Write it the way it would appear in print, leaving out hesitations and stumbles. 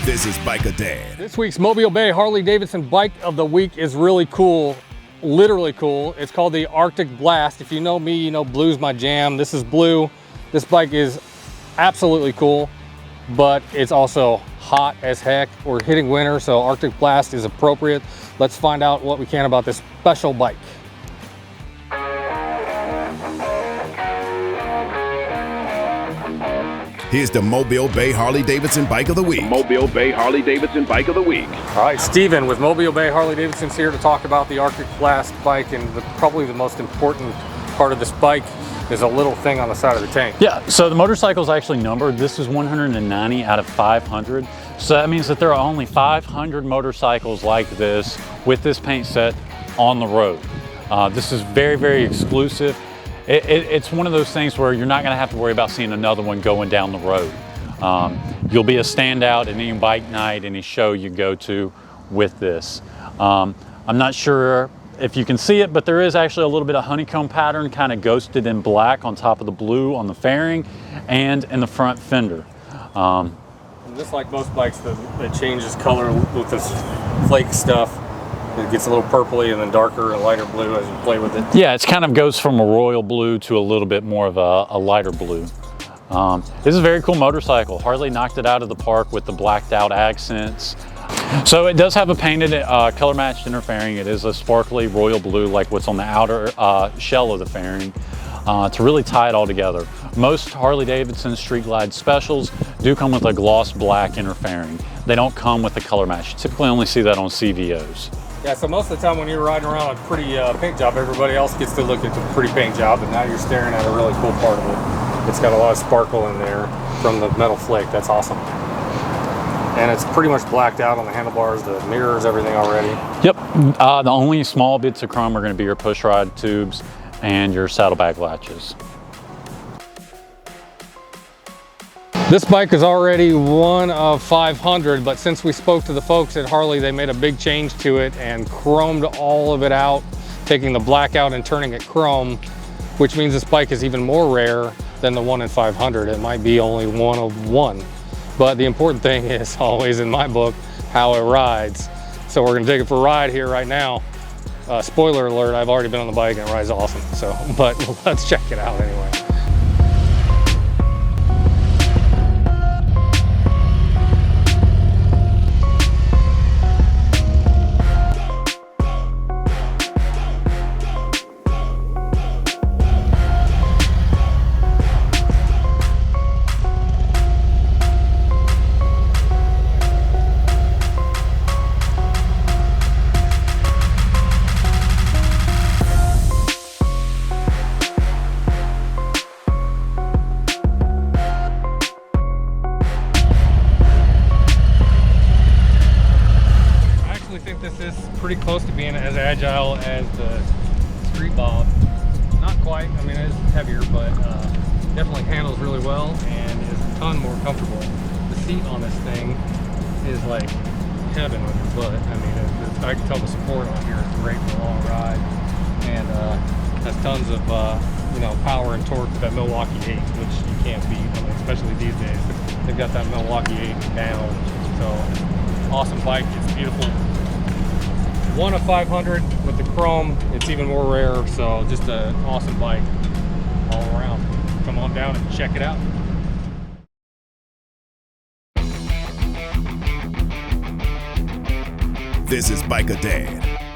This is Bike-A-Dad. This week's Mobile Bay Harley-Davidson Bike of the Week is really cool, literally cool. It's called the Arctic Blast. If you know me, you know blue's my jam. This is blue. This bike is absolutely cool, but it's also hot as heck. We're hitting winter, so Arctic Blast is appropriate. Let's find out what we can about this special bike. Here's the Mobile Bay Harley-Davidson Bike of the Week. Mobile Bay Harley-Davidson Bike of the Week. All right, Steven with Mobile Bay Harley-Davidson's here to talk about the Arctic Blast bike, and probably the most important part of this bike is a little thing on the side of the tank. Yeah, so the motorcycle is actually numbered. This is 190 out of 500. So that means that there are only 500 motorcycles like this with this paint set on the road. This is very, very exclusive. It's one of those things where you're not going to have to worry about seeing another one going down the road. You'll be a standout at any bike night, any show you go to with this. I'm not sure if you can see it, but there is actually a little bit of honeycomb pattern kind of ghosted in black on top of the blue on the fairing and in the front fender. Just like most bikes, that changes color with this flake stuff. It gets a little purpley and then darker and lighter blue as you play with it. Yeah, it kind of goes from a royal blue to a little bit more of a lighter blue. This is a very cool motorcycle. Harley knocked it out of the park with the blacked out accents. So it does have a painted color matched inner fairing. It is a sparkly royal blue like what's on the outer shell of the fairing to really tie it all together. Most Harley-Davidson Street Glide specials do come with a gloss black inner fairing. They don't come with a color match. You typically only see that on CVOs. Yeah, so most of the time when you're riding around a pretty paint job, everybody else gets to look at the pretty paint job, and now you're staring at a really cool part of it. It's got a lot of sparkle in there from the metal flake. That's awesome. And it's pretty much blacked out on the handlebars, the mirrors, everything already. Yep, the only small bits of chrome are going to be your push rod tubes and your saddlebag latches. This bike is already one of 500, but since we spoke to the folks at Harley, they made a big change to it and chromed all of it out, taking the black out and turning it chrome, which means this bike is even more rare than the 1 in 500. It might be only one of one. But the important thing is always in my book, how it rides. So we're gonna take it for a ride here right now. Spoiler alert, I've already been on the bike and it rides awesome. So, but let's check it out anyway. This is pretty close to being as agile as the Street Bob. Not quite, I mean it is heavier, but definitely handles really well and is a ton more comfortable. The seat on this thing is like heaven with your butt. I mean, I can tell the support on here is great for a long ride, and has tons of you know, power and torque with that Milwaukee 8, which you can't beat, I mean, especially these days. They've got that Milwaukee 8 down, so awesome bike. It's beautiful. 1 of 500 with the chrome. It's even more rare, so just an awesome bike all around. Come on down and check it out. This is Bike-A-Dad.